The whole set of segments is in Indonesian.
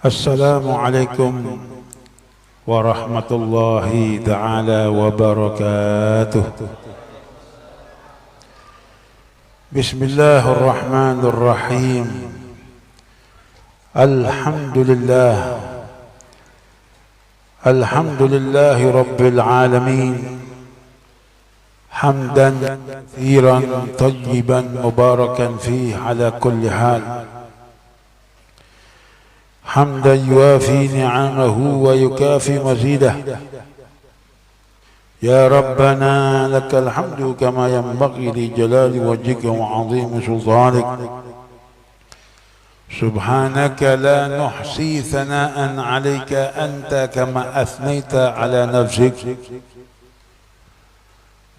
Assalamualaikum warahmatullahi ta'ala wabarakatuh. Bismillahirrahmanirrahim. Alhamdulillahi rabbil alamin. Hamdan kathiran tayyiban mubarakan fihi ala kulli hal. حمدا يوافي نعمه ويكافي مزيده. يا ربنا لك الحمد كما ينبغي لجلال وجهك وعظيم سلطانك. سبحانك لا نحصي ثناء عليك أنت كما أثنيت على نفسك.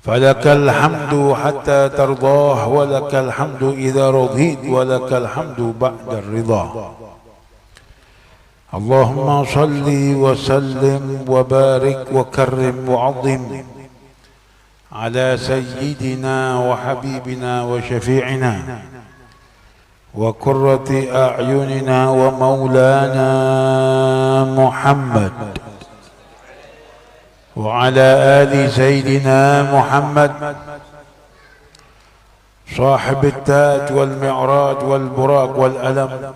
فلك الحمد حتى ترضاه ولك الحمد إذا رضيت ولك الحمد بعد الرضا. اللهم صل وسلم وبارك وكرم وعظم على سيدنا وحبيبنا وشفيعنا وقرة أعيننا ومولانا محمد وعلى آل سيدنا محمد صاحب التاج والمعراج والبراق والألم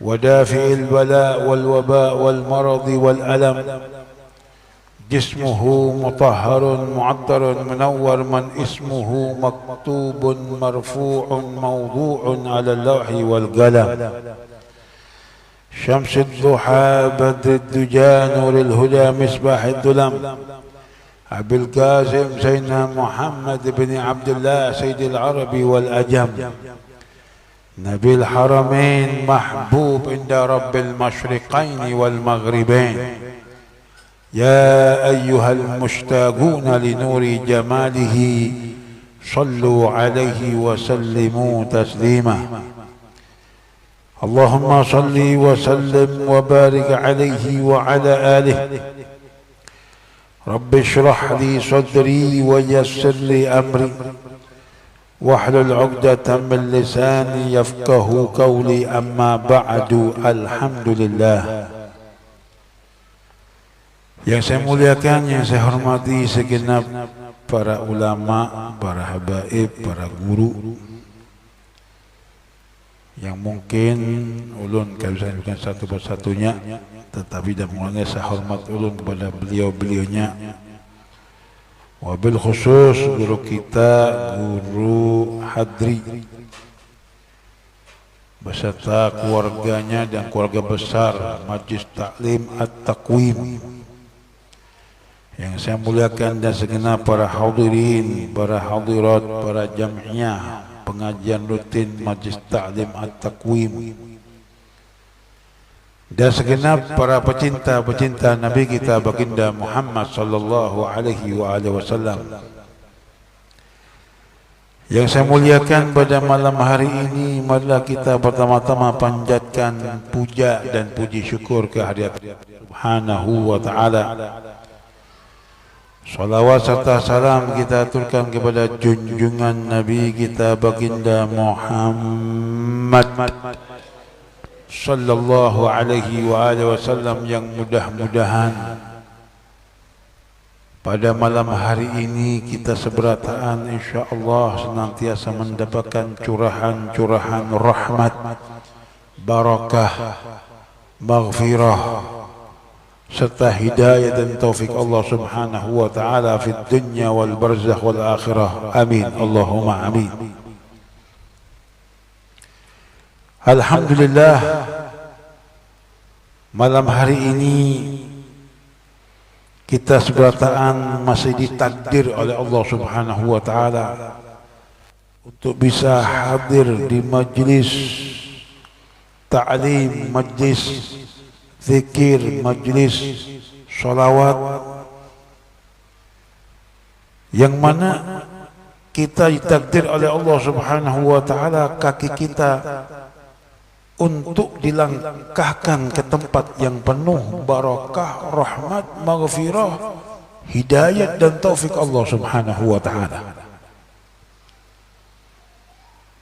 ودافع البلاء والوباء والمرض والألم. جسمه مطهر معطر منور من اسمه مكتوب مرفوع موضوع على اللوح والقلم. شمس الضحى بدر الدجى نور الهدى مصباح الظلم. أبي القاسم سيدنا محمد بن عبد الله سيد العرب والأجم. نبي الحرمين محبوب عند رب المشرقين والمغربين. يا أيها المشتاقون لنور جماله صلوا عليه وسلموا تسليما. اللهم صل وسلم وبارك عليه وعلى آله. رب اشرح لي صدري ويسر لي أمري واحلل عقدة من لساني يفقه قولي. أما بعد. Alhamdulillah. Yang saya muliakan, yang saya hormati segenap para ulama, para habaib, para guru yang mungkin ulun kalau saya bukan satu persatunya, tetapi dan mulanya saya hormat ulun kepada beliau-beliaunya. Wabil khusus guru kita, Guru Hadri beserta keluarganya dan keluarga besar Majlis Taklim At-Taqwim yang saya muliakan, dan segenap para hadirin, para hadirat, para jamiah pengajian rutin Majlis Taklim At-Taqwim, dan segenap para pecinta-pecinta Nabi kita baginda Muhammad sallallahu alaihi wasallam. Yang saya muliakan pada malam hari ini, marilah kita pertama-tama panjatkan puja dan puji syukur kehadirat Subhanahu wa taala. Salawat serta salam kita aturkan kepada junjungan Nabi kita baginda Muhammad sallallahu alaihi wasallam, yang mudah-mudahan pada malam hari ini kita seberataan insyaallah senantiasa mendapatkan curahan-curahan rahmat, barakah, maghfirah serta hidayah dan taufik Allah Subhanahu wa taala fid dunya wal barzakh wal akhirah. Amin Allahumma amin. Alhamdulillah, malam hari ini kita seberataan masih ditakdir oleh Allah Subhanahu wa taala untuk bisa hadir di majlis ta'lim, majlis zikir, majlis salawat, yang mana kita ditakdir oleh Allah Subhanahu wa taala kaki kita untuk dilangkahkan ke tempat yang penuh barakah, rahmat, maghfirah, hidayat dan taufik Allah Subhanahu wa taala.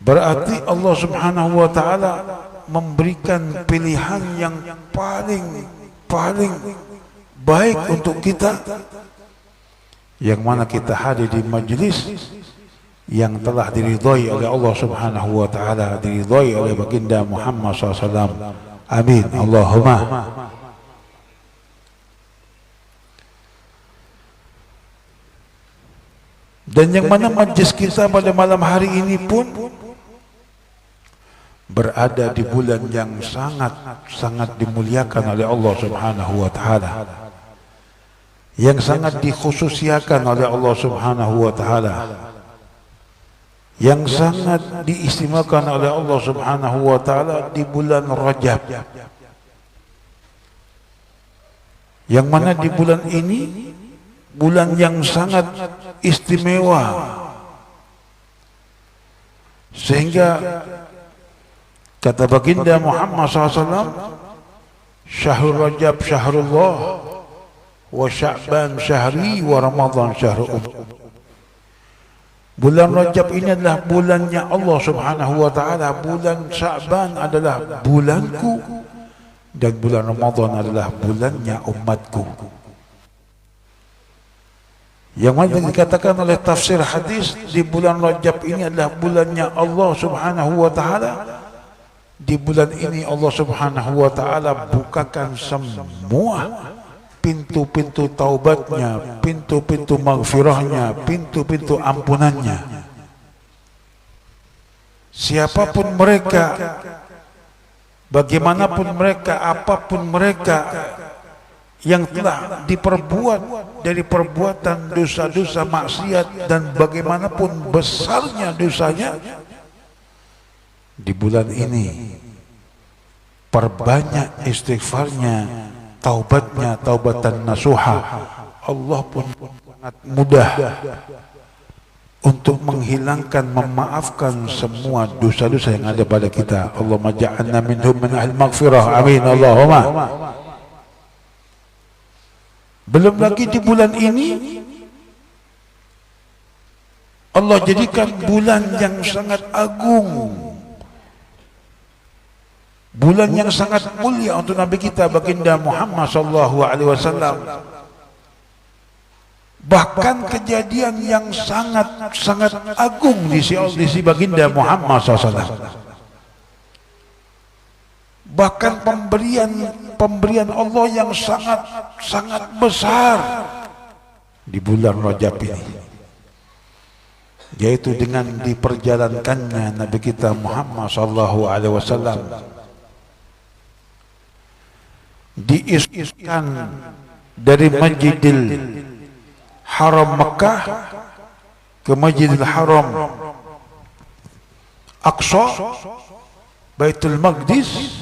Berarti Allah Subhanahu wa taala memberikan pilihan yang paling baik untuk kita, yang mana kita hadir di majlis yang telah diridhai oleh Allah Subhanahu wa taala, diridhai oleh baginda Muhammad SAW. Amin Allahumma. Dan yang mana majlis kita pada malam hari ini pun berada di bulan yang sangat dimuliakan oleh Allah Subhanahu wa taala, yang sangat dikhususiakan oleh Allah Subhanahu wa taala, yang sangat diistimewakan oleh Allah Subhanahu wa taala di bulan Rajab, yang mana di bulan ini bulan yang sangat istimewa, sehingga kata baginda Muhammad SAW, Syahrul Rajab syahrullah, wa Sya'ban syahri, wa Ramadan syahrul. Bulan Rajab ini adalah bulannya Allah Subhanahu wa taala, bulan Sya'ban adalah bulanku, dan bulan Ramadan adalah bulannya umatku. Yang mana dikatakan oleh tafsir hadis, di bulan Rajab ini adalah bulannya Allah Subhanahu wa taala. Di bulan ini Allah Subhanahu wa taala bukakan semua pintu-pintu taubatnya, pintu-pintu maghfirahnya, pintu-pintu ampunannya. Siapapun mereka, bagaimanapun mereka, apapun mereka yang telah diperbuat dari perbuatan dosa-dosa maksiat, dan bagaimanapun besarnya dosanya, di bulan ini perbanyak istighfarnya, taubatnya, taubatan nasuha. Allah pun sangat mudah untuk menghilangkan, memaafkan semua dosa-dosa yang ada pada kita. Allahumma ja'alna minhum min ahli maghfirah. Amin Allahumma. Belum lagi di bulan ini Allah jadikan bulan yang sangat agung, bulan yang sangat mulia untuk Nabi kita baginda Muhammad SAW. Bahkan kejadian yang sangat agung di sisi baginda Muhammad SAW. Bahkan pemberian Allah yang sangat besar di bulan Rajab ini, yaitu dengan diperjalankannya Nabi kita Muhammad SAW diiskan dari Masjidil Haram Mekah ke Masjidil Haram Aqsa, Baitul Maqdis,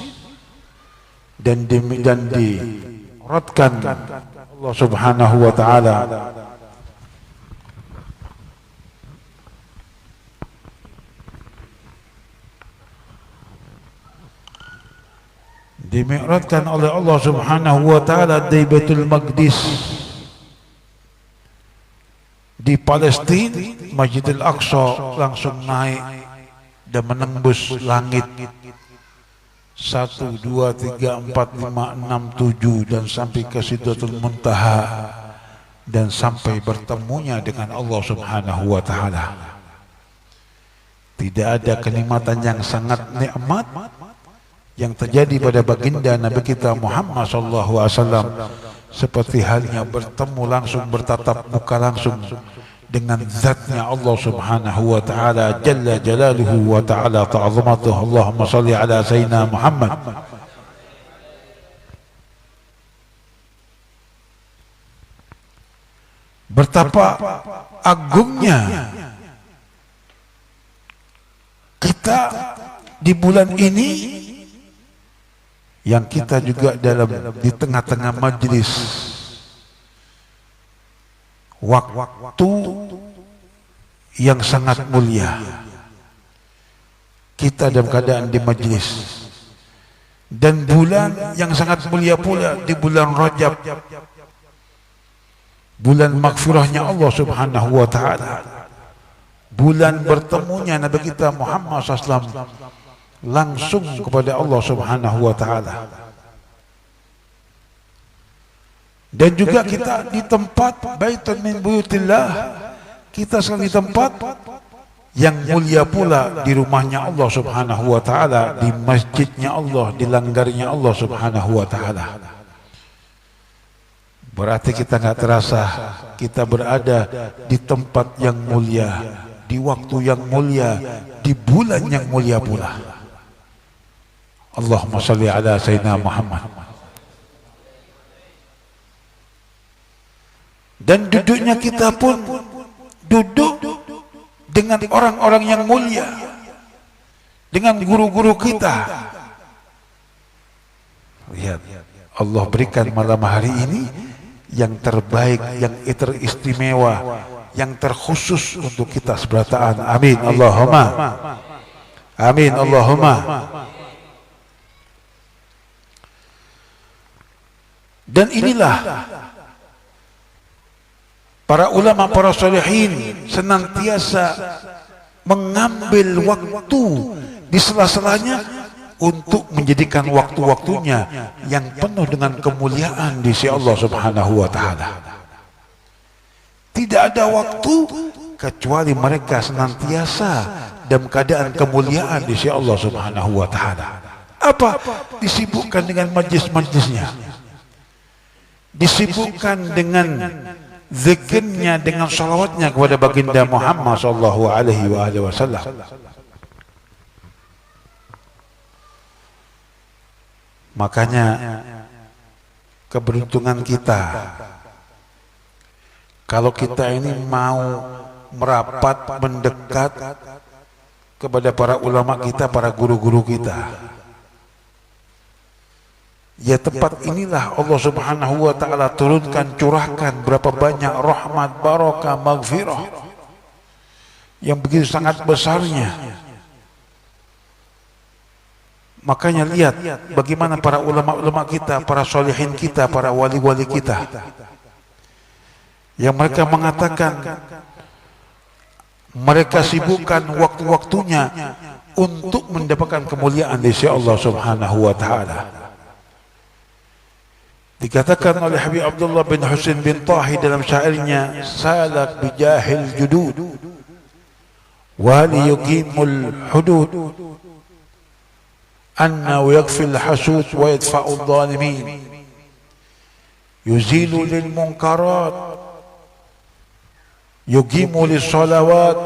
dan diratkan Allah Subhanahu wa taala dimi'ratkan oleh Allah Subhanahu wa taala di Baitul Maqdis di Palestina. Masjidil Aqsa langsung naik dan menembus langit 1, 2, 3, 4, 5, 6, 7 dan sampai ke Sidratul Muntaha, dan sampai bertemunya dengan Allah Subhanahu wa taala. Tidak ada kenikmatan yang sangat nikmat yang terjadi pada baginda Nabi kita Muhammad SAW seperti halnya bertemu langsung, bertatap muka langsung dengan zatnya Allah Subhanahu wa taala jalla jalaluhu wa ta'ala ta'zamatuhu. Allahumma salli ala sayyidina Muhammad. Betapa agungnya kita di bulan ini, yang kita juga di tengah-tengah majlis waktu yang sangat mulia, kita dalam keadaan di majlis, dan bulan yang sangat mulia pula di bulan Rajab, bulan maghfirahnya Allah Subhanahu wa taala, bulan bertemunya Nabi kita Muhammad SAW langsung kepada Allah Subhanahu wa taala. Dan juga kita di tempat baitun min buyutillah, kita sekali di tempat yang mulia pula, di rumahnya Allah Subhanahu wa taala, di masjidnya Allah, di langgarnya Allah Subhanahu wa taala. Berarti kita nggak terasa kita berada di tempat yang mulia, di waktu yang mulia, di bulan yang mulia pula. Allahumma shalli ala sayyidina Muhammad. Dan duduknya kita pun duduk dengan orang-orang yang mulia, dengan guru-guru kita. Lihat, Allah berikan malam hari ini yang terbaik, yang teristimewa, yang terkhusus untuk kita seberataan. Amin Allahumma. Amin Allahumma. Dan inilah para ulama, para salihin senantiasa mengambil waktu di sela-selanya untuk menjadikan waktu-waktunya yang penuh dengan kemuliaan di sisi Allah Subhanahu wa taala. Tidak ada waktu kecuali mereka senantiasa dalam keadaan kemuliaan di sisi Allah Subhanahu wa taala. Apa? Disibukkan dengan majlis-majlisnya, disibukkan dengan zikirnya, dengan salawatnya kepada baginda Muhammad sallallahu alaihi wasallam. Makanya keberuntungan kita kalau kita ini mau merapat, mendekat kepada para ulama kita, para guru-guru kita. Ya, tempat inilah Allah Subhanahu wa taala turunkan, curahkan berapa banyak rahmat, barakah, maghfirah yang begitu sangat besarnya. Makanya lihat bagaimana para ulama-ulama kita, para sholihin kita, para wali-wali kita, yang mereka mengatakan mereka sibukkan waktu-waktunya untuk mendapatkan kemuliaan di sisi Allah Subhanahu wa taala. Dikatakan oleh Habib Abdullah bin Husain bin Tahi dalam syairnya, salak bijahil judud wali yuqimul hudud anna yakfil hasud wa yadfa'u dhalimin yuzilu lil munkarat yuqimu lis salawat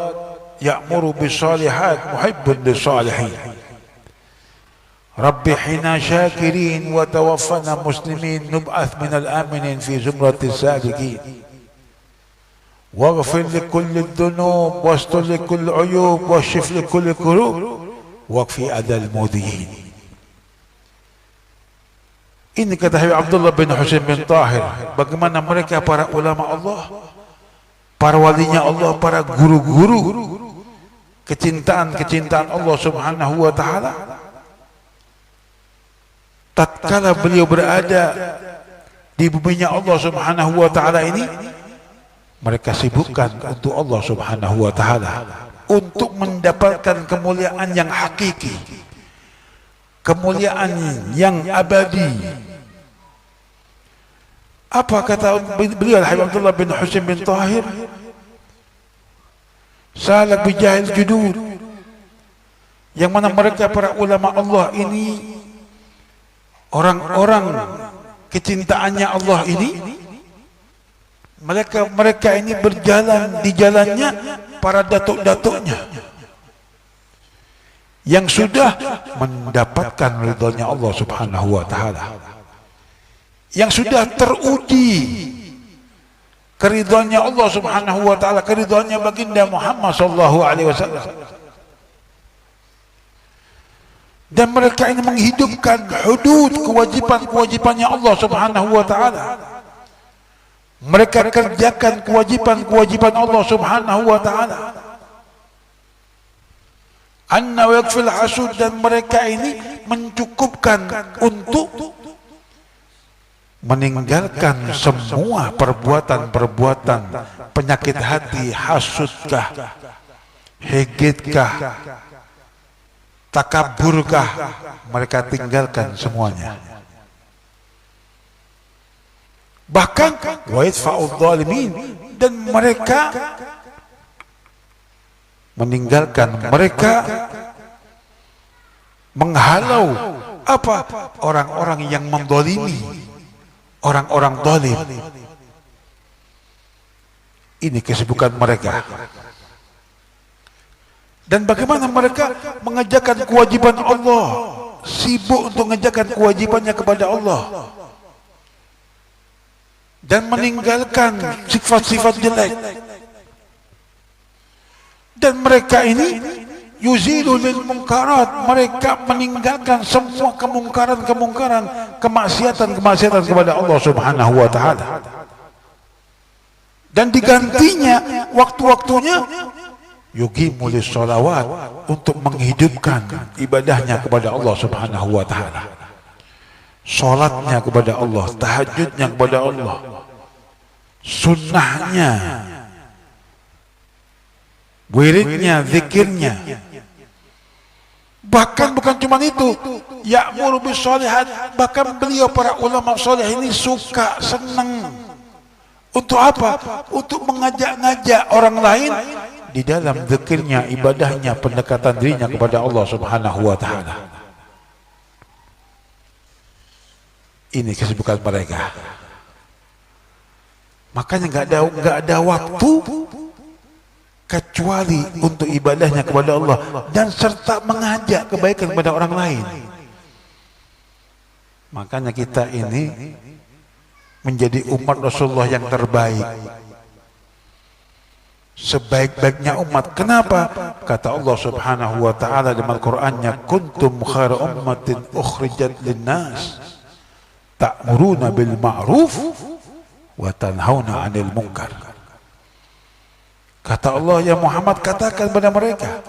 ya'muru bis salihat muhibbun lis salihin Rabbi hina syakirin wa tawaffana muslimin nub'ath minal aminin fi zumratis sadiqin waghfir li kulli dhunub wastur li kulli uyub washif li kulli kurub waqfi adal mudhiyin. Ini kata Habib Abdullah bin Husain bin Tahir, bagaimana mereka para ulama Allah, para walinya Allah, para guru-guru kecintaan Allah Subhanahu wa taala, tatkala beliau berada di buminya Allah Subhanahu wa taala ini, mereka sibukkan untuk Allah Subhanahu wa taala, untuk mendapatkan kemuliaan yang hakiki, kemuliaan yang abadi. Apa kata beliau Habib Abdullah bin Husain bin Tahir? Salak bijahil judud, yang mana mereka para ulama Allah ini, orang-orang kecintaannya Allah ini, mereka ini berjalan di jalannya para datuk-datuknya yang sudah mendapatkan ridhonya Allah Subhanahu wa taala, yang sudah teruji keridhoannya Allah Subhanahu wa taala, keridhoannya baginda Muhammad sallallahu alaihi wasallam. Dan mereka ini menghidupkan hudud, kewajiban-kewajibannya Allah Subhanahu wa taala. Mereka kerjakan kewajiban-kewajiban Allah Subhanahu wa taala. Anna yakfil hasud, dan mereka ini mencukupkan untuk meninggalkan semua perbuatan-perbuatan penyakit hati, hasudkah, hegitkah, Takaburkah mereka tinggalkan semuanya. Bahkan wa yadfa'udz zalimin, dan mereka meninggalkan, mereka menghalau apa? Orang-orang yang mendolimi, orang-orang dolim. Ini kesibukan mereka. Dan bagaimana mereka mengerjakan kewajiban Allah, sibuk untuk mengerjakan kewajibannya kepada Allah, dan meninggalkan sifat-sifat jelek. Dan mereka ini yuzilu lil munkarat, mereka meninggalkan semua kemungkaran-kemungkaran, kemaksiatan-kemaksiatan kepada Allah Subhanahu wa taala. Dan digantinya waktu-waktunya yuqimul sholawat, untuk menghidupkan ibadahnya kepada Allah Subhanahu wa taala. Salatnya kepada Allah, tahajudnya kepada Allah, sunnahnya, wiridnya, zikirnya. Bahkan bukan cuma itu, ya'muru bis sholihat, bahkan beliau para ulama saleh ini suka, senang. Untuk apa? Untuk mengajak-ngajak orang lain di dalam zikirnya, ibadahnya, pendekatan dirinya kepada Allah Subhanahu wa taala. Ini kesibukan mereka. Makanya nggak ada waktu kecuali untuk ibadahnya kepada Allah dan serta mengajak kebaikan kepada orang lain. Makanya kita ini menjadi umat Rasulullah yang terbaik, sebaik-baiknya umat. Kenapa? Kata Allah Subhanahu wa taala dalam Al-Qur'annya, kuntum khaira ummatin ukhrijat linnas ta'muruna bil ma'ruf wa tanhauna 'anil munkar. Kata Allah, ya Muhammad, katakan kepada mereka,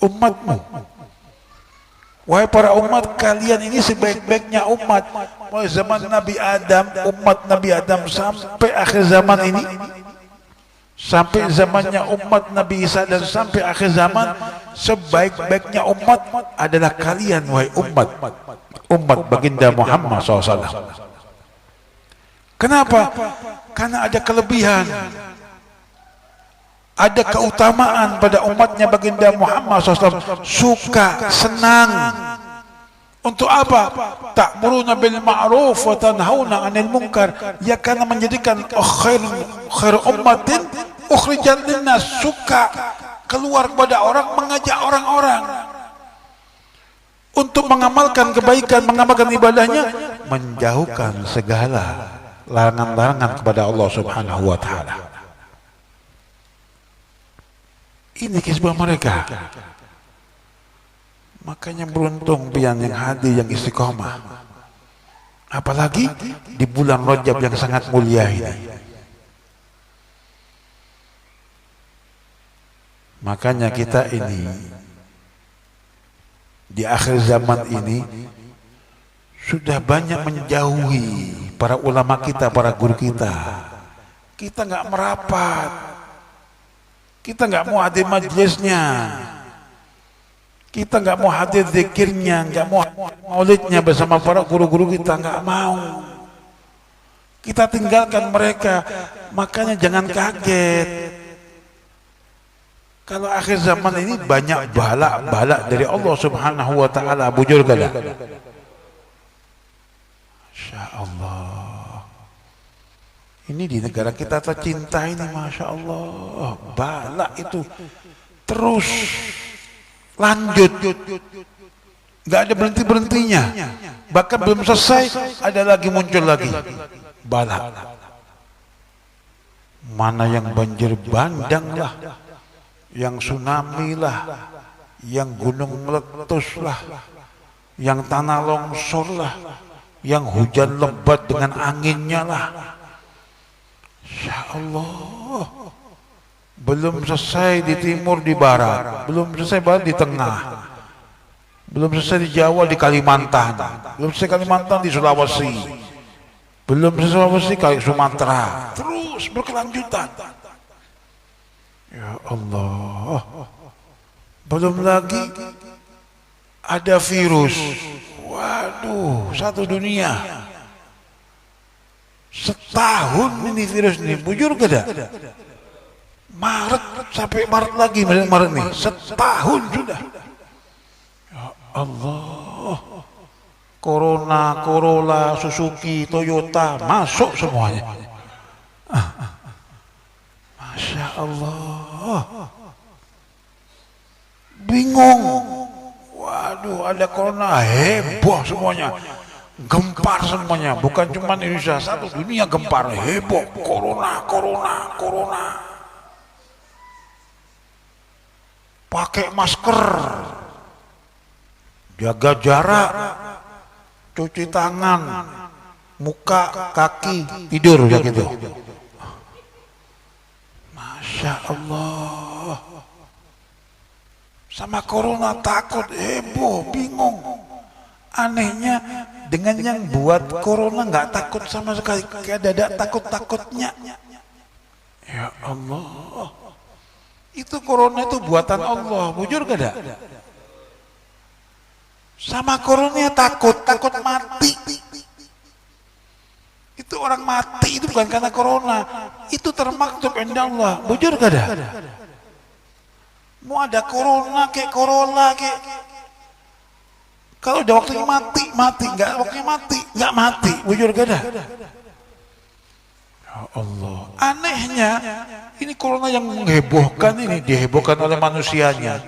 umatmu, wahai para umat, kalian ini sebaik-baiknya umat. Mulai zaman Nabi Adam, umat Nabi Adam, sampai akhir zaman ini, sampai zamannya umat Nabi Isa, dan sampai akhir zaman, sebaik-baiknya umat adalah kalian, wahai umat baginda Muhammad SAW. Kenapa? Karena ada kelebihan, ada keutamaan pada umatnya baginda Muhammad SAW. Suka, senang. Untuk apa? Ta'muruna bil ma'ruf wa tanhauna 'anil munkar. Ya, karena menjadikan khairu ummatin ukhrijat linnas, suka keluar kepada orang, mengajak orang-orang untuk mengamalkan kebaikan, mengamalkan ibadahnya, menjauhkan segala larangan-larangan kepada Allah Subhanahu wa taala. Ini kisah mereka. Makanya beruntung pian yang hadir, yang istiqomah, apalagi di bulan Rajab yang sangat mulia ini. Makanya kita ini di akhir zaman ini sudah banyak menjauhi para ulama kita, para guru kita. Kita nggak merapat, kita nggak mau hadir majelisnya, kita nggak mau hadir zikirnya, nggak mau maulidnya bersama para guru-guru kita, nggak mau. Kita tinggalkan mereka. Makanya jangan kaget kalau akhir zaman ini banyak bala dari Allah Subhanahu wa taala. Bujur kada? Masya Allah. Ini di negara kita tercinta ini, Masya Allah, bala itu terus lanjut, nggak ada berhenti-berhentinya. Bahkan belum selesai ada lagi, muncul lagi bala. Mana yang banjir bandang lah, yang tsunami lah, yang gunung meletus lah, yang tanah longsor lah, yang hujan lebat dengan anginnya lah. Ya Allah, belum selesai di timur, di barat, belum selesai barat, di tengah, belum selesai di Jawa, di Kalimantan, belum selesai Kalimantan, di Sulawesi, belum selesai Sulawesi, kali Sumatera, terus berkelanjutan. Ya Allah, belum lagi ada virus. Waduh, satu dunia. Setahun ini virus ini, bujur gak ada? Maret sampai Maret lagi, Maret nih, setahun sudah. Ya Allah, Corona, Corolla, Suzuki, Toyota masuk semuanya. Masya Allah, bingung. Waduh, ada Corona, heboh semuanya, gempar semuanya. Bukan cuma Indonesia, satu dunia gempar, heboh. Corona, Corona, Corona. Pakai masker, jaga jarak, cuci tangan, muka, kaki, tidur ya gitu. Masya Allah. Sama Corona takut, heboh, bingung. Anehnya dengan yang buat Corona nggak takut sama sekali, kayak ada takut-takutnya. Ya Allah. Itu Corona itu buatan Allah, bujur gak ada? Sama Corona takut mati. Itu orang mati itu bukan karena Corona, itu termaktub indah Allah, bujur gak ada? Mau ada Corona kayak Corolla kayak, kalau udah waktunya mati, nggak waktunya nggak mati, bujur gak ada? Ya Allah, anehnya ini Corona yang menghebohkan ini, dihebohkan oleh manusianya.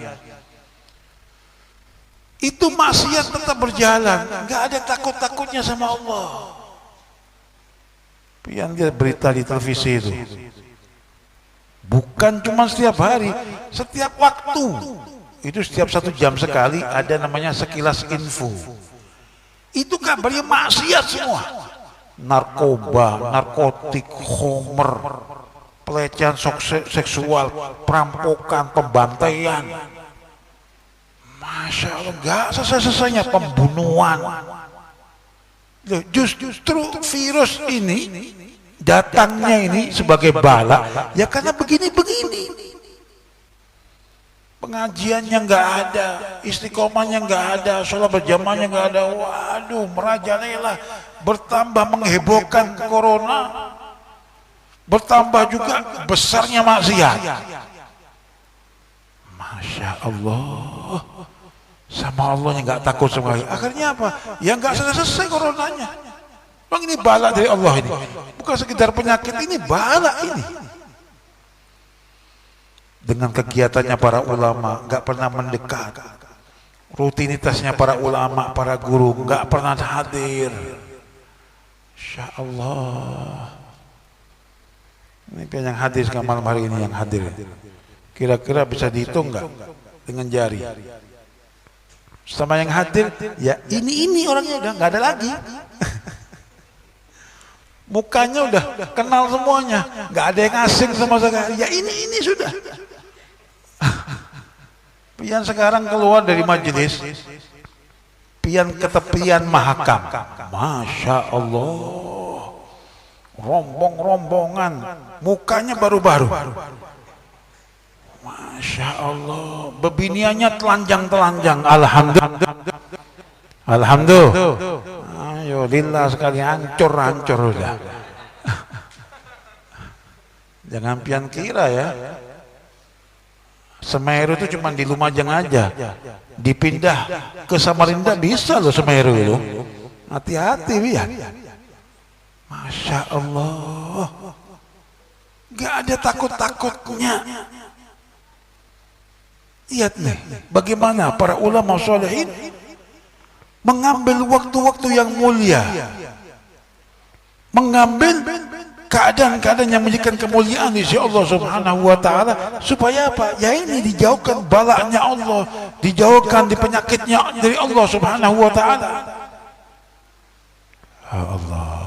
Itu maksiat tetap berjalan, nggak ada takut-takutnya sama Allah. Yang lihat berita di televisi itu, bukan cuma setiap hari, setiap waktu. Itu setiap 1 jam sekali ada namanya sekilas info. Itu kabarnya maksiat semua. Narkoba, narkotik, homer, pelecehan seksual, perampokan, pembantaian. Masya Allah, gak selesai-selesainya pembunuhan. Justru virus ini datangnya ini sebagai bala ya karena begini-begini. Pengajiannya nggak ada, istiqomahnya nggak ada, sholat berjamaahnya nggak ada. Waduh, merajalela, bertambah menghebohkan Corona, bertambah juga besarnya maksiat. Masya Allah, sama Allah yang nggak takut sama. Akhirnya apa? Ya nggak selesai Coronanya. Bang, ini bala dari Allah ini, bukan sekedar penyakit, ini bala ini. Dengan kegiatannya para ulama nggak pernah mendekat, rutinitasnya para ulama, para guru nggak pernah hadir. Insya Allah, ini yang hadir malam hari ini, yang hadir kira-kira bisa dihitung nggak dengan jari? Sama yang hadir ya ini orangnya udah nggak ada lagi. Mukanya udah kenal semuanya, nggak ada yang asing sama sekali. Ya ini sudah. Pian sekarang keluar dari majelis, pian ke tepian mahakam. Masya Allah, rombongan, mukanya baru-baru. Masya Allah, bebiniannya telanjang. Alhamdulillah. Ayo lillah sekali, hancur udah. Jangan pian kira ya, Semeru itu cuma di Lumajang aja, dipindah ke Samarinda bisa loh Semeru itu. Hati-hati ya. Masya Allah, gak ada takut-takutnya. Lihat nih, bagaimana para ulama sholihin mengambil waktu-waktu yang mulia, mengambil keadaan-keadaan yang memberikan kemuliaan di sisi Allah Subhanahu wa taala, supaya apa? Ya ini dijauhkan balanya Allah, dijauhkan di penyakitnya dari Allah Subhanahu wa taala. Ya Allah.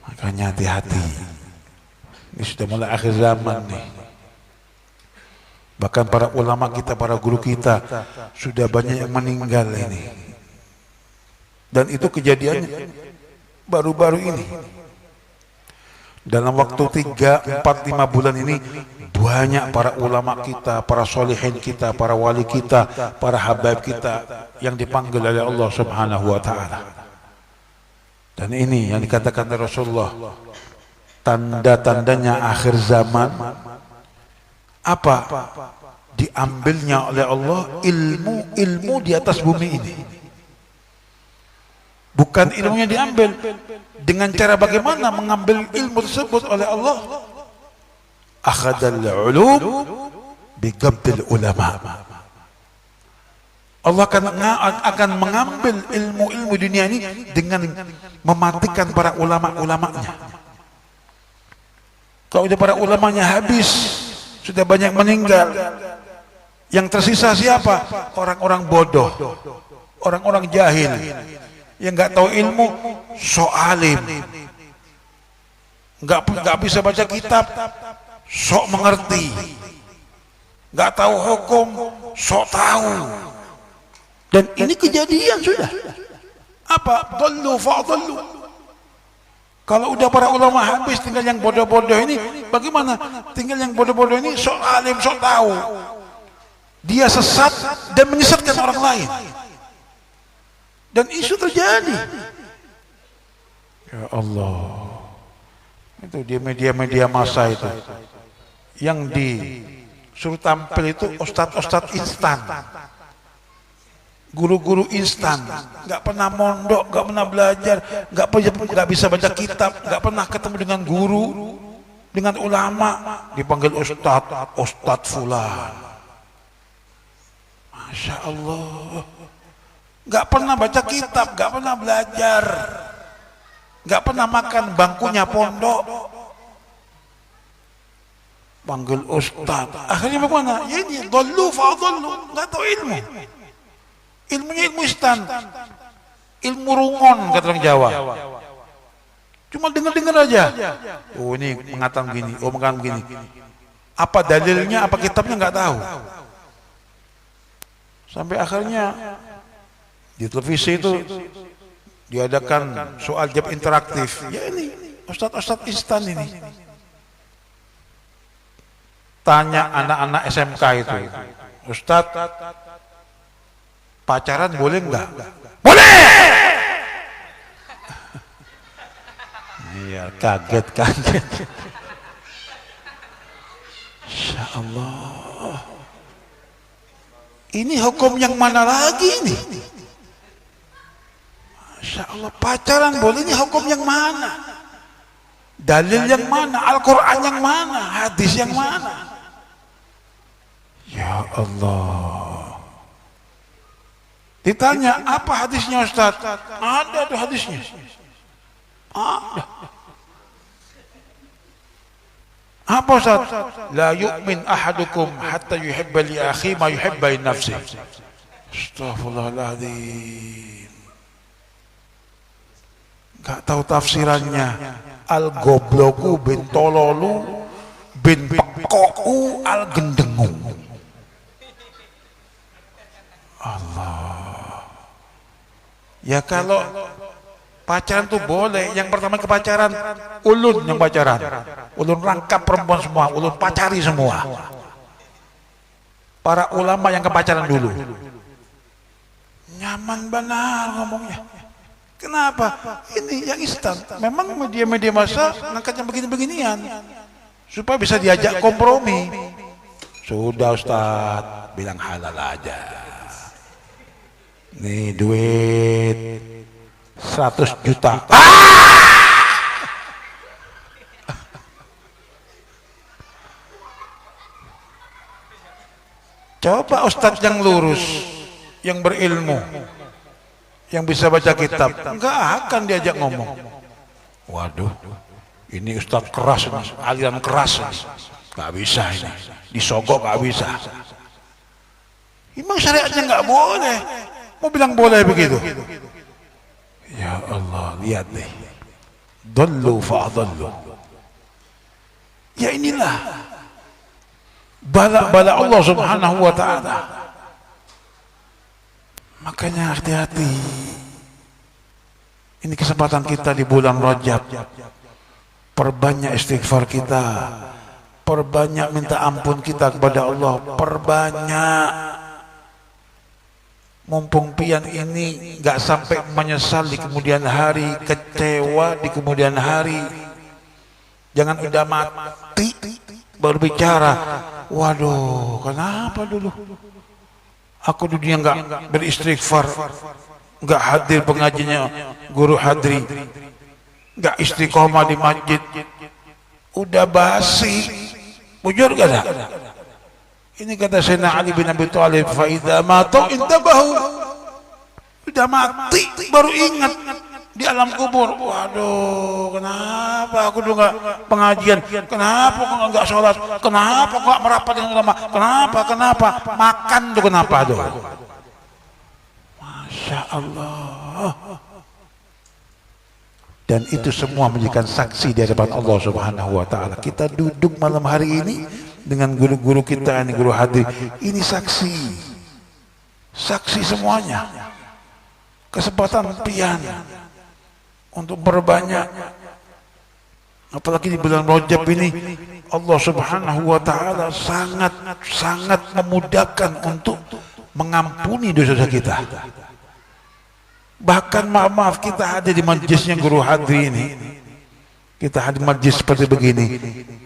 Makanya hati-hati. Ini sudah mulai akhir zaman nih. Bahkan para ulama kita, para guru kita sudah banyak yang meninggal ini. Dan itu kejadiannya baru-baru ini. Dalam waktu 3, 4, 5 bulan ini banyak para ulama kita, para solihin kita, para wali kita, para habaib kita yang dipanggil oleh Allah Subhanahu wa ta'ala. Dan ini yang dikatakan oleh Rasulullah, tanda-tandanya akhir zaman apa? Diambilnya oleh Allah ilmu di atas bumi ini. Bukan ilmunya diambil dengan cara bagaimana mengambil ilmu tersebut oleh Allah. Akhadal ulum biqabdil ulama. Allah akan mengambil ilmu-ilmu dunia ini dengan mematikan para ulama-ulamanya. Kalau sudah para ulamanya habis, sudah banyak meninggal, yang tersisa siapa? Orang-orang bodoh, orang-orang jahil yang nggak tahu ilmu, sok alim, nggak bisa baca kitab, sok mengerti, nggak tahu hukum, sok tahu. Dan ini kejadian sudah. Apa? Dhallu fa'dhallu. Kalau udah para ulama habis, tinggal yang bodoh-bodoh ini bagaimana? Tinggal yang bodoh-bodoh ini sok alim, sok tahu. Dia sesat dan menyesatkan orang lain. Dan isu terjadi. Ya Allah. Itu di media-media massa itu. Yang disuruh tampil itu ustadz-ustadz instan. Guru-guru instan. Gak pernah mondok, gak pernah belajar, gak bisa baca kitab, gak pernah ketemu dengan guru, dengan ulama. Dipanggil ustadz fulan. Masya Allah. Gak pernah baca kitab, gak pernah belajar, gak pernah makan bangkunya pondok, panggil ustaz. Akhirnya bagaimana? Ya ini dhallu fa'dhallu, gak tahu ilmu. Ilmunya ilmu instan, ilmu rungon kata orang Jawa. Cuma dengar-dengar aja. Oh ini mengatakan begini, oh mengatakan begini. Apa dalilnya, apa kitabnya nggak tahu. Sampai akhirnya di televisi itu diadakan soal jawab interaktif. Ya ini ustadz-ustadz instan ini. Tanya anak-anak SMK itu, Ustadz, pacaran boleh enggak? Boleh! Iya, kaget. Insya Allah. Ini hukum yang mana lagi ini? Masya Allah, pacaran boleh, ini hukum yang mana? Dalil yang mana? Al-Quran yang mana? Hadis yang mana? Ya Allah. Ditanya, apa hadisnya Ustaz? Ada tuh hadisnya. Ada. Apa Ustaz? La yu'min ahadukum hatta yuhibba li akhi ma yuhibba li nafsi. Astaghfirullahaladzim. Gak tahu tafsirannya. Al-gobloku bin tololu bin pekoku al-gendengu. Allah. Ya kalau pacaran tuh boleh. Yang pertama ke pacaran, ulun yang pacaran. Ulun rangkap perempuan semua, ulun pacari semua. Para ulama yang ke pacaran dulu. Nyaman benar ngomongnya. Kenapa? Ini yang instan. Memang media-media massa ngangkat yang begini-beginian supaya bisa diajak kompromi. Sudah Ustaz, bilang halal aja. Nih duit 100 juta. Coba Ustadz yang lurus, yang berilmu, yang bisa baca kitab, enggak akan diajak ngomong. Waduh, ini Ustadz keras, aliran keras, nggak bisa ini, disogok nggak bisa. Memang syariatnya nggak boleh, mau bilang boleh begitu? Ya Allah, lihat deh, dhallu fa'dhallu. Ya inilah bala-bala Allah Subhanahu wa ta'ala. Makanya hati-hati. Ini kesempatan kita di bulan Rajab. perbanyak istighfar kita, perbanyak minta ampun kita kepada Allah, perbanyak. Mumpung pian ini nggak sampai menyesal di kemudian hari, kecewa di kemudian hari. Jangan udah mati baru bicara, waduh kenapa dulu aku dunia nggak beristighfar, nggak hadir pengajiannya guru hadri, nggak istiqomah di masjid, udah basi, bujur gak ada. Ini kata Sayyidina Ali bin Abi Thalib, fa idza matu intabahu, udah mati baru ingat di alam kubur, waduh kenapa aku dulu nggak pengajian, kenapa aku nggak sholat, kenapa aku nggak merapat dengan ulama, kenapa makan tuh kenapa tuh. Masya Allah. Dan itu semua menjadikan saksi di hadapan Allah Subhanahu wa taala. Kita duduk malam hari ini dengan guru-guru kita ini, guru hadis, ini saksi. Saksi semuanya. Kesempatan pian untuk berbanyak, apalagi di bulan Rajab ini Allah Subhanahu wa taala sangat memudahkan untuk mengampuni dosa-dosa kita. Bahkan maaf kita ada di majlisnya guru hadri ini, kita hadir majlis seperti begini,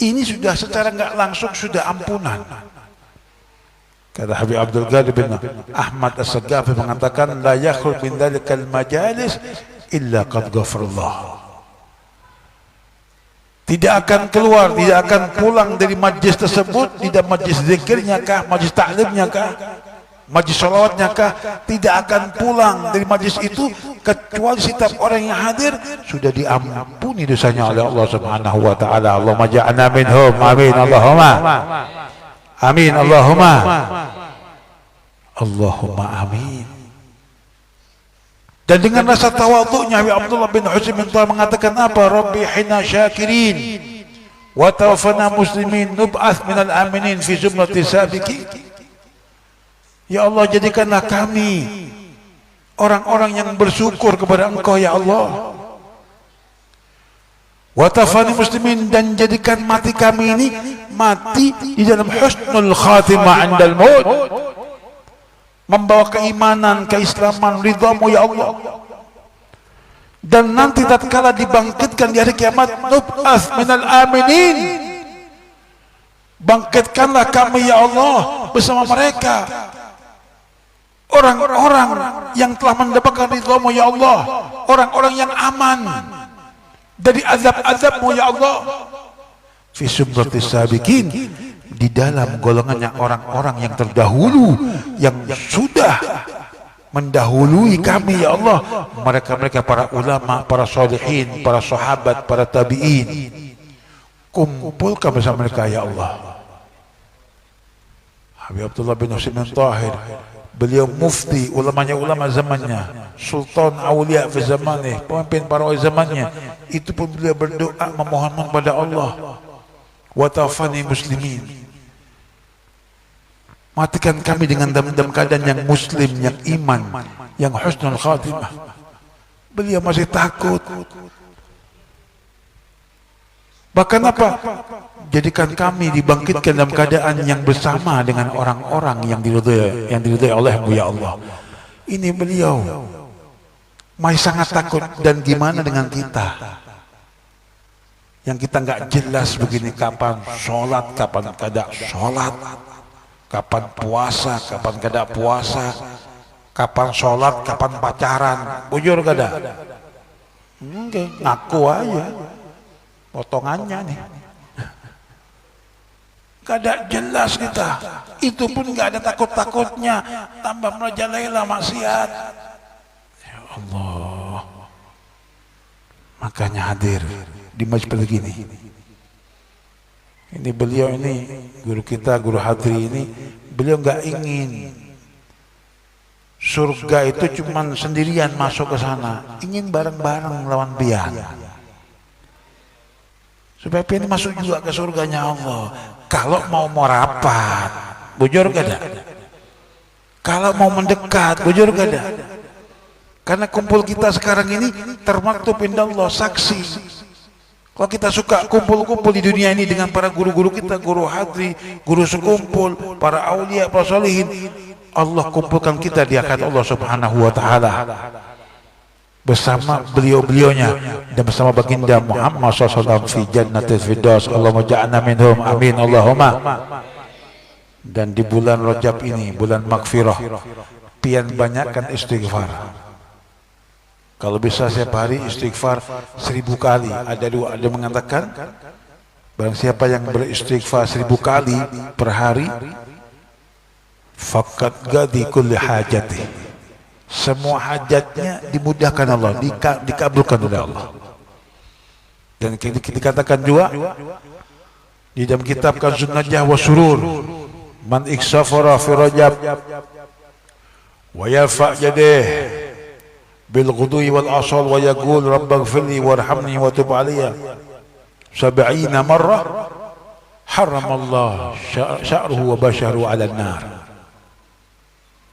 ini sudah secara nggak langsung sudah ampunan. Kata Habib Abdul Qadir bin Ahmad As-Saghafi mengatakan, la yakhruj min dhalikal majalis illa qad ghafarallah. Tidak akan keluar, tidak akan pulang dari majlis tersebut, tidak majlis zikirnya kah, majlis taklimnya kah, majlis salawatnya kah, tidak akan pulang dari majlis itu kecuali setiap orang yang hadir sudah diampuni dosanya oleh Allah Subhanahu wa taala. Allahumma ja'alna minhum, amin Allahumma, amin Allahumma, Allahumma amin. Dan dengan rasa tawadhu'nya Abdullah bin Husain bin Thawr mengatakan apa? Rabbi hina syakirin wa tawaffana muslimin nub'ats minal aminin fi zumrati sabiqin. Ya Allah, jadikanlah kami orang-orang yang bersyukur kepada Engkau ya Allah. Wa tawaffani muslimin, dan jadikan mati kami ini mati di dalam husnul khatimah 'indal maut, membawa keimanan, keislaman, ridhamu ya Allah. Dan nanti tatkala dibangkitkan di hari kiamat, nub'ats minal aminin, bangkitkanlah kami ya Allah bersama mereka, orang-orang yang telah mendapatkan ridhamu ya Allah, orang-orang yang aman dari azab-azabmu ya Allah, fi sumratis sabiqin, di dalam golongannya orang-orang yang terdahulu, yang sudah mendahului kami ya Allah, mereka-mereka para ulama, para sholihin, para sahabat, para tabi'in. Kumpulkan bersama mereka ya Allah. Habib Abdullah bin Husain bin Thahir, beliau mufti, ulamanya ulama zamannya, sultan awliya fi zamanih, pemimpin para wali zamannya, itu pun beliau berdoa memohon kepada Allah, wa tawaffani muslimin, matikan kami dengan dalam keadaan yang muslim, yang iman, yang husnul khatimah. Beliau masih takut. Bahkan apa? Jadikan kami dibangkitkan dalam keadaan yang bersama dengan orang-orang yang diridhai oleh-Mu ya Allah. Ini beliau masih sangat takut. Dan gimana dengan kita yang kita nggak jelas begini, kapan sholat, kapan kada sholat, kapan puasa, kapan kada puasa, kapan sholat, kapan pacaran, bujur kada? Enggak, ngaku aja, potongannya nih. Kada jelas kita, itu pun nggak ada takut-takutnya, tambah merajalela maksiat. Ya Allah, makanya hadir di majlis begini. Ini beliau ini guru kita, guru hadri ini, beliau nggak ingin surga itu cuman sendirian masuk ke sana, ingin bareng-bareng lawan pian, supaya pian masuk juga ke surganya Allah. Kalau mau rapat, bujur kada? Kalau mau mendekat, bujur kada? Karena kumpul kita sekarang ini termaktub indah Allah, saksi Kalau kita suka kumpul-kumpul di dunia ini dengan para guru-guru kita, guru hadri, guru sekumpul, para aulia, para salihin, Allah kumpulkan kita di akhirat Allah Subhanahu wa taala bersama beliau-beliaunya dan bersama baginda Muhammad SAW fi jannatil firdaus. Allahumma ja'alna minhum, amin Allahumma. Dan di bulan Rajab ini, bulan maghfirah, pian banyakkan istighfar. Kalau bisa setiap hari istighfar 1000 kali. Ada mengatakan barang siapa yang beristighfar 1000 kali per hari, faqad gadi kulli hajati, semua hajatnya dimudahkan Allah, dikabulkan oleh Allah. Dan dikatakan juga di dalam kitab Kanzun Najah wa Surur, man iksafara fi Rajab wa yarfa yadayhi bil ghudwi wal asal wa yaqul rabbighfirli warhamni wa tub alayya 70 marrah haramallah sya'ruhu wa basharu 'ala an-nar.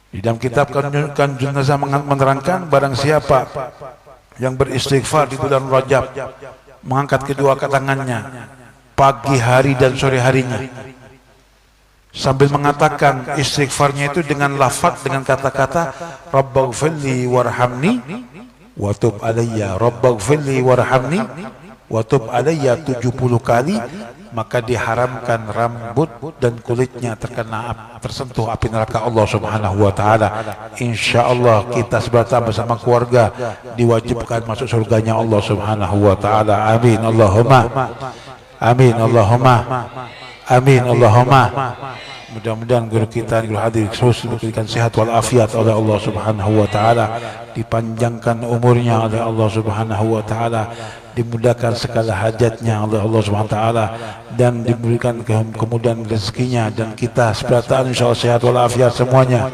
Di dalam kitab Kanzun Najah menerangkan barang siapa yang beristighfar di bulan Rajab, mengangkat kedua tangannya pagi hari dan sore harinya, sambil mengatakan istighfarnya itu dengan lafaz, dengan kata-kata Rabbighfirli warhamni wa tub alayya, Rabbighfirli warhamni wa tub alayya 70 kali, maka diharamkan rambut dan kulitnya tersentuh api neraka Allah Subhanahu wa taala. Insyaallah kita bersama keluarga diwajibkan masuk surganya Allah Subhanahu wa taala. Amin Allahumma. Amin Allahumma. Amin Allahumma. Mudah-mudahan guru kita, guru hadir terus diberikan sehat wal afiat oleh Allah Subhanahu wa taala, dipanjangkan umurnya oleh Allah Subhanahu wa taala, dimudahkan segala hajatnya oleh Allah Subhanahu wa taala, dan diberikan kemudahan rezekinya, dan kita seberataan insyaallah sehat wal afiat semuanya,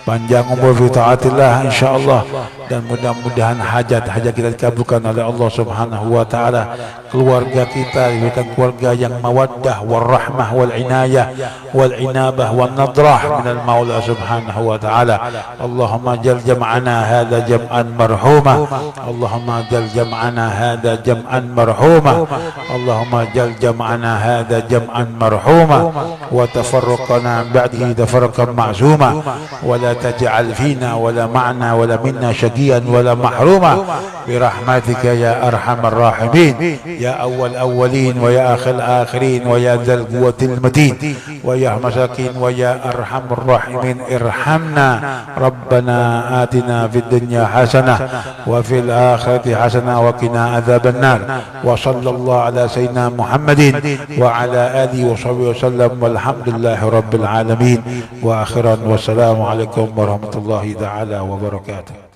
panjang umur fi taatillah insyaallah, dan mudah-mudahan hajat-hajat kita dikabulkan oleh Allah Subhanahu wa taala. Keluarga kita diberikan keluarga yang mawaddah warahmah wal inayah wal inabah wan nadrah minal maula Subhanahu wa taala. Allahumma jal jam'ana hadha jam'an marhuma, Allahumma jal jam'ana hadha jam'an marhuma, Allahumma jal jam'ana hadha jam'an marhuma wa tafarraqana ba'dihi tafarraqan ma'zuma wa la taj'al fina wa la ma'na wa la minna shaqiyan wa la mahruma bi rahmatika ya arhamar rahimin ya awwal awwalin wa ya akhir akhirin wa ya dzal quwwatil matin wa ya masakin wa ya arhamar rahimin irhamna rabbana atina fid dunya hasanah wa fil akhirati hasanah wa qina adzaban nar wa sallallahu ala sayyidina Muhammadin wa ala alihi wa sahbihi wasallam walhamdulillahi rabbil alamin wa akhiran wassalamu alaikum warahmatullahi taala wabarakatuh.